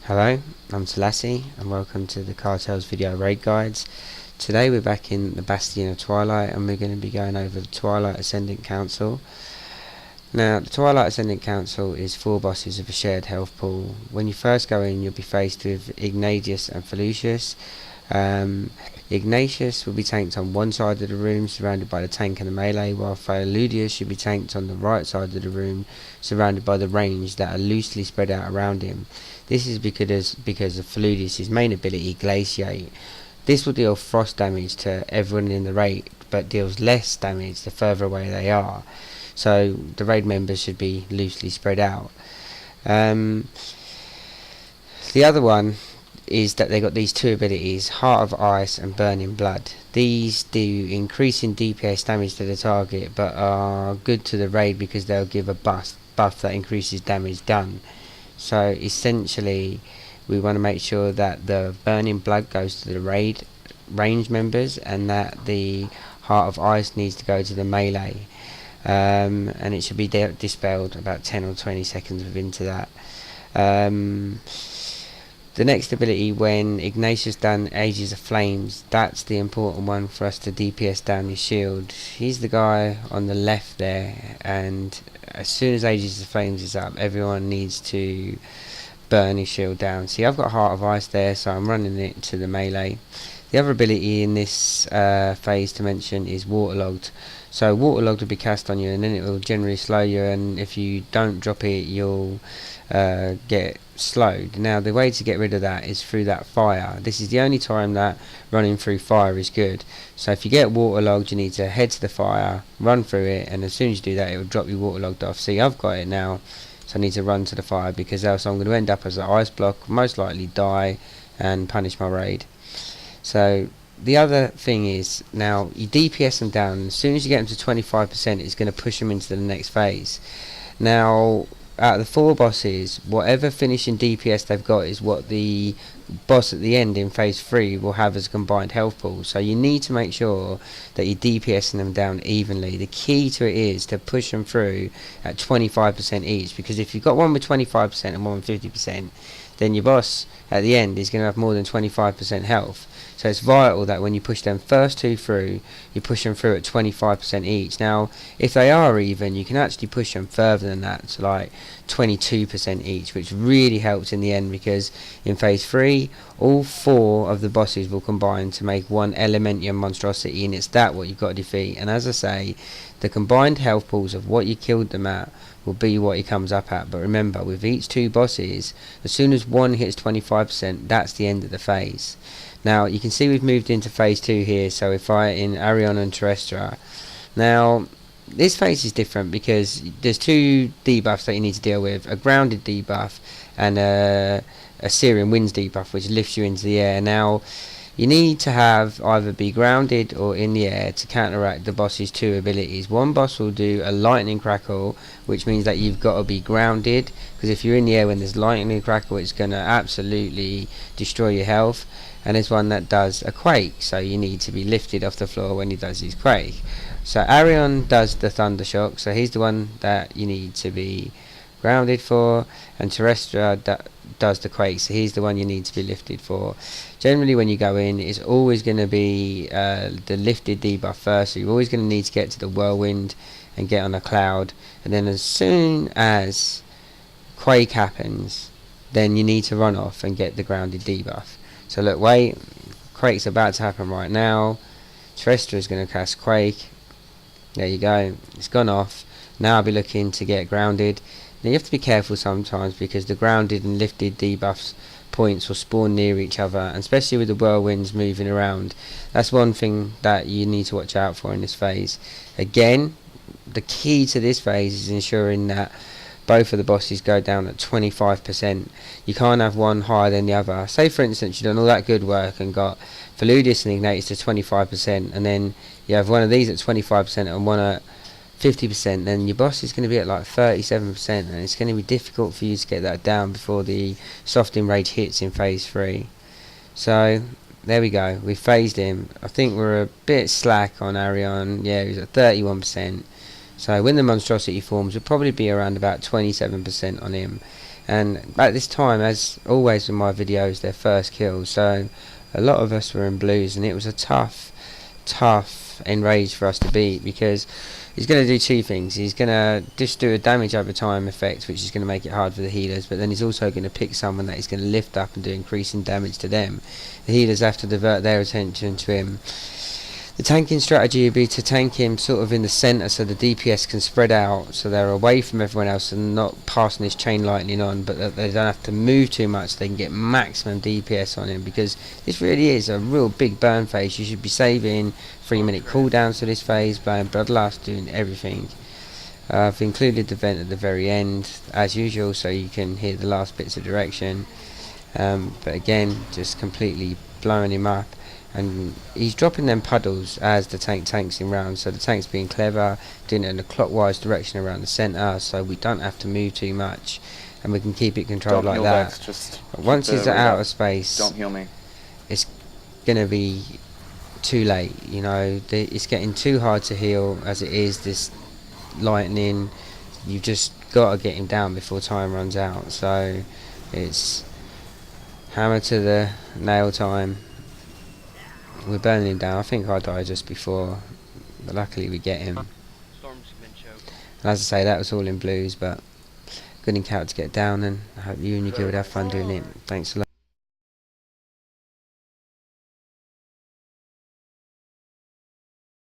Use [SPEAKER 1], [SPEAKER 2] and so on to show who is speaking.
[SPEAKER 1] Hello, I'm Selassie and welcome to the Cartels video raid guides. Today we're back in the Bastion of Twilight and we're going to be going over the Twilight Ascendant Council. Now, the Twilight Ascendant Council is 4 bosses of a shared health pool. When you first go in, you'll be faced with Ignatius and Felucius. Ignatius will be tanked on one side of the room, surrounded by the tank and the melee, while Felucius should be tanked on the right side of the room, surrounded by the range that are loosely spread out around him. This is because of Felucius' main ability, Glaciate. This will deal frost damage to everyone in the raid, but deals less damage the further away they are. So the raid members should be loosely spread out. The other one is that they got these 2 abilities, Heart of Ice and Burning Blood. These do increasing DPS damage to the target, but are good to the raid because they'll give a buff that increases damage done. So essentially we want to make sure that the Burning Blood goes to the raid range members and that the Heart of Ice needs to go to the melee, and it should be dispelled about 10 or 20 seconds into that. The next ability, when Ignatius done Ages of Flames, that's the important one for us to DPS down his shield. He's the guy on the left there, and as soon as Ages of Flames is up, everyone needs to burn his shield down. See, I've got Heart of Ice there, so I'm running it to the melee. The other ability in this phase to mention is Waterlogged. So Waterlogged will be cast on you, and then it will generally slow you, and if you don't drop it, you'll get slowed. Now, the way to get rid of that is through that fire. This is the only time that running through fire is good. So if you get waterlogged, you need to head to the fire, run through it, and as soon as you do that, it will drop you waterlogged off. See, I've got it now, so I need to run to the fire because else I'm going to end up as an ice block, most likely die and punish my raid. So the other thing is, now you DPS them down, and as soon as you get them to 25%, it's going to push them into the next phase. Now, out of the 4 bosses, whatever finishing DPS they've got is what the boss at the end in phase 3 will have as a combined health pool. So you need to make sure that you're DPSing them down evenly. The key to it is to push them through at 25% each, because if you've got one with 25% and one with 50%, then your boss at the end is going to have more than 25% health. So it's vital that when you push them first 2 through, you push them through at 25% each. Now, if they are even, you can actually push them further than that to like 22% each, which really helps in the end, because in phase 3, all 4 of the bosses will combine to make one Elementium monstrosity, and it's that what you've got to defeat. And as I say, the combined health pools of what you killed them at will be what he comes up at. But remember, with each 2 bosses, as soon as one hits 25%, that's the end of the phase. Now you can see we've moved into phase 2 here, so we're fighting Arion and Terrestra. Now this phase is different because there's 2 debuffs that you need to deal with, a grounded debuff and a Syrian winds debuff, which lifts you into the air. Now you need to have either be grounded or in the air to counteract the boss's 2 abilities. One boss will do a lightning crackle, which means that you've got to be grounded, because if you're in the air when there's lightning crackle, it's going to absolutely destroy your health. And there's one that does a quake, so you need to be lifted off the floor when he does his quake. So Arion does the thunder shock, so he's the one that you need to be grounded for, and Terrestra does the quake, so he's the one you need to be lifted for. Generally when you go in, it's always going to be the lifted debuff first, so you're always going to need to get to the whirlwind and get on a cloud, and then as soon as quake happens, then you need to run off and get the grounded debuff. So look, wait, quake's about to happen right now. Terrestra is going to cast quake. There you go, it's gone off. Now I'll be looking to get grounded. Now you have to be careful sometimes, because the grounded and lifted debuffs points will spawn near each other, and especially with the whirlwinds moving around. That's one thing that you need to watch out for in this phase. Again, the key to this phase is ensuring that both of the bosses go down at 25%. You can't have one higher than the other. Say for instance you've done all that good work and got Felucius and Ignatius to 25%, and then you have one of these at 25% and one at 50%, then your boss is going to be at like 37%, and it's going to be difficult for you to get that down before the soft enrage hits in phase 3. So there we go, we phased him. I think we're a bit slack on Arion. Yeah, he was at 31%. So when the monstrosity forms, we'll probably be around about 27% on him. And at this time, as always with my videos, their first kill, so a lot of us were in blues, and it was a tough enrage for us to beat, because he's going to do two things. He's going to just do a damage over time effect, which is going to make it hard for the healers, but then he's also going to pick someone that he's going to lift up and do increasing damage to them. The healers have to divert their attention to him. The tanking strategy would be to tank him sort of in the centre, so the DPS can spread out, so they're away from everyone else and not passing this chain lightning on, but that they don't have to move too much, so they can get maximum DPS on him, because this really is a real big burn phase. You should be saving 3-minute cooldowns to this phase, blowing bloodlust, doing everything. I've included the vent at the very end as usual, so you can hear the last bits of direction, but again, just completely blowing him up. And he's dropping them puddles as the tanks him round, so the tank's being clever, doing it in a clockwise direction around the centre, so we don't have to move too much, and we can keep it controlled like that. But once he's out of space,
[SPEAKER 2] don't heal me.
[SPEAKER 1] It's gonna be too late. You know, it's getting too hard to heal as it is. This lightning, you've just got to get him down before time runs out. So it's hammer to the nail time. We're burning him down. I think I died just before, but luckily we get him. And as I say, that was all in blues, but good encounter to get down, and I hope you and your guild have fun doing it. Thanks a lot.